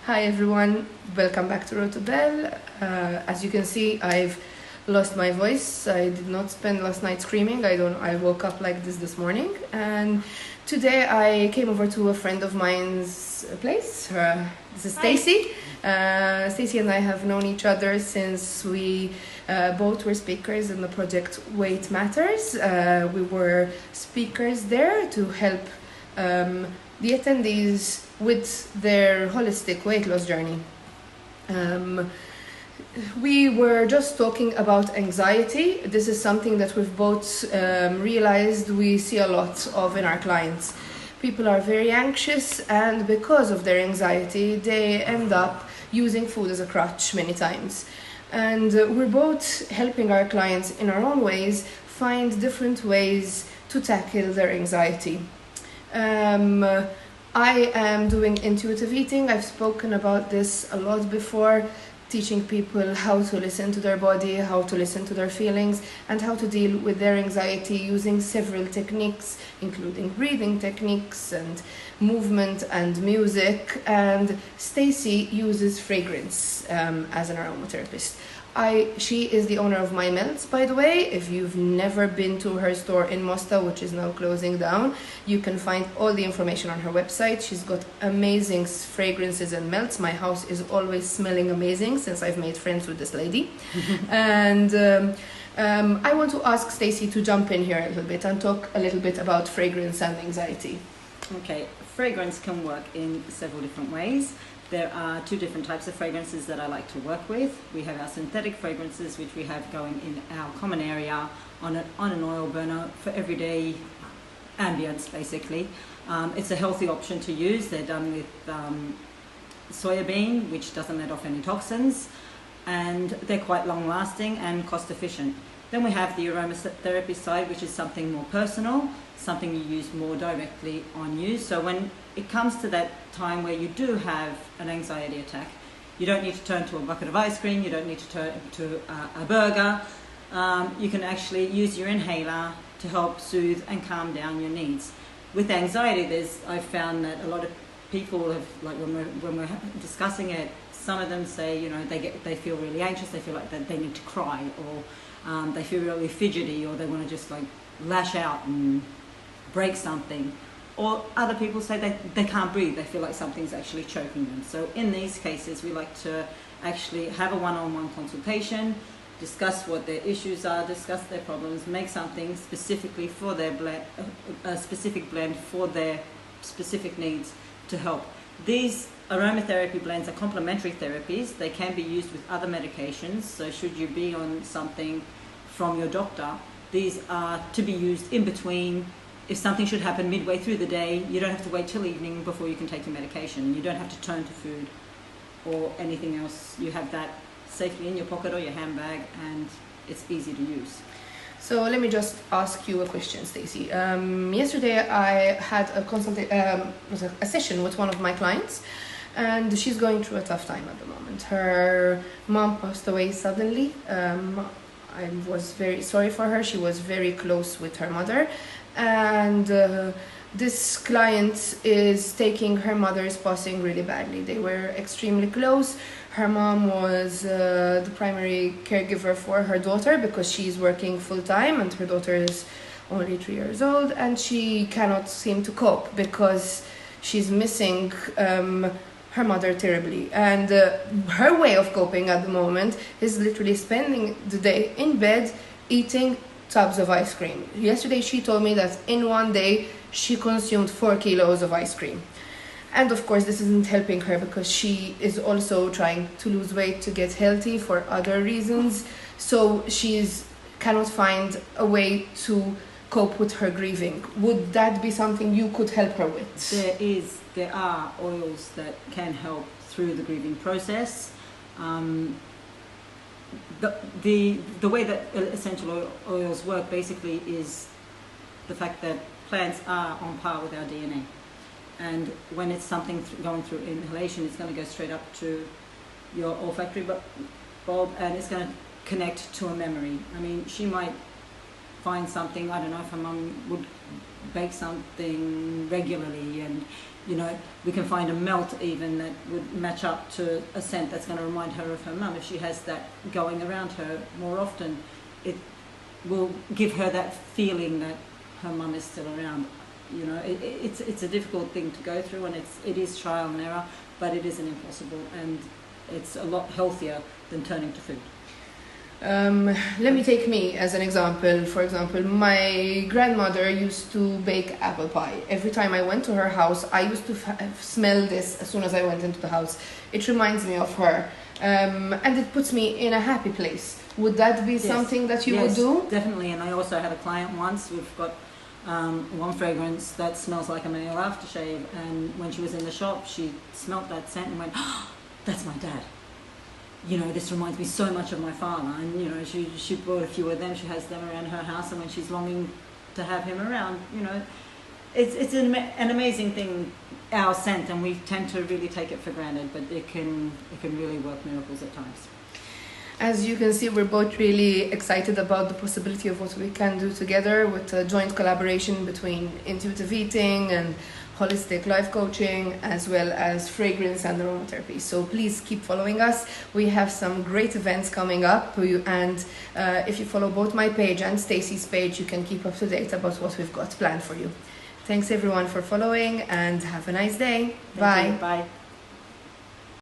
Hi everyone, welcome back to Road to Belle. As you can see, I've lost my voice. I did not spend last night screaming. I woke up like this morning, and today I came over to a friend of mine's place. This is Stacy. Stacy and I have known each other since we both were speakers in the project Weight Matters. We were speakers there to help the attendees with their holistic weight loss journey. We were just talking about anxiety. This is something that we've both realized we see a lot of in our clients. People are very anxious, and because of their anxiety, they end up using food as a crutch many times. And we're both helping our clients in our own ways find different ways to tackle their anxiety. I am doing intuitive eating. I've spoken about this a lot before, teaching people how to listen to their body, how to listen to their feelings, and how to deal with their anxiety using several techniques, including breathing techniques and movement and music. And Stacy uses fragrance as an aromatherapist. She is the owner of My Melts, by the way. If you've never been to her store in Moscow, which is now closing down, you can find all the information on her website. She's got amazing fragrances and melts. My house is always smelling amazing since I've made friends with this lady. And I want to ask Stacy to jump in here a little bit and talk a little bit about fragrance and anxiety. Okay, fragrance can work in several different ways. There are two different types of fragrances that I like to work with. We have our synthetic fragrances, which we have going in our common area on an oil burner for everyday ambience, basically. It's a healthy option to use. They're done with soya bean, which doesn't let off any toxins, and they're quite long lasting and cost efficient. Then we have the aromatherapy side, which is something more personal, something you use more directly on you. So when it comes to that time where you do have an anxiety attack, you don't need to turn to a bucket of ice cream, you don't need to turn to a burger. You can actually use your inhaler to help soothe and calm down your needs. With anxiety, I've found that a lot of people have, like when we're discussing it, some of them say, they feel really anxious, they feel like they need to cry, or they feel really fidgety, or they want to just like lash out and break something. Or other people say they can't breathe, they feel like something's actually choking them. So in these cases, we like to actually have a one-on-one consultation, discuss what their issues are, discuss their problems, make something specifically for their blend, a specific blend for their specific needs to help. These aromatherapy blends are complementary therapies. They can be used with other medications. So should you be on something from your doctor, these are to be used in between. If something should happen midway through the day, you don't have to wait till evening before you can take your medication. You don't have to turn to food or anything else. You have that safely in your pocket or your handbag, and it's easy to use. So let me just ask you a question, Stacy. Yesterday I had a session with one of my clients, and she's going through a tough time at the moment. Her mom passed away suddenly. I was very sorry for her. She was very close with her mother, and this client is taking her mother's passing really badly. They were extremely close. Her mom was the primary caregiver for her daughter because she's working full-time and her daughter is only 3 years old, and she cannot seem to cope because she's missing her mother terribly. And her way of coping at the moment is literally spending the day in bed eating tubs of ice cream. Yesterday she told me that in one day she consumed 4 kilos of ice cream. And of course this isn't helping her because she is also trying to lose weight to get healthy for other reasons. So she's cannot find a way to cope with her grieving. Would that be something you could help her with? There are oils that can help through the grieving process. The way that essential oils work basically is the fact that plants are on par with our DNA, and when it's something going through inhalation, it's going to go straight up to your olfactory bulb, and it's going to connect to a memory. I mean, she might find something. I don't know if her mum would bake something regularly, and you know, we can find a melt even that would match up to a scent that's going to remind her of her mum. If she has that going around her more often, it will give her that feeling that her mum is still around. You know, it's a difficult thing to go through, and it is trial and error, but it isn't impossible, and it's a lot healthier than turning to food. Let me take me as an example. For example, my grandmother used to bake apple pie. Every time I went to her house, I used to smell this as soon as I went into the house. It reminds me of her, and it puts me in a happy place. Would that be something that you would do? Definitely. And I also had a client once. We've got one fragrance that smells like a male aftershave, and when she was in the shop, she smelt that scent and went, "Oh, that's my dad. You know, this reminds me so much of my father." And you know, she brought a few of them. She has them around her house, and when she's longing to have him around, you know, it's an amazing thing, our scent, and we tend to really take it for granted, but it can really work miracles at times. As you can see, we're both really excited about the possibility of what we can do together with a joint collaboration between intuitive eating and holistic life coaching, as well as fragrance and aromatherapy. So please keep following us. We have some great events coming up, and if you follow both my page and Stacey's page, you can keep up to date about what we've got planned for you. Thanks everyone for following, and have a nice day. Bye. Bye.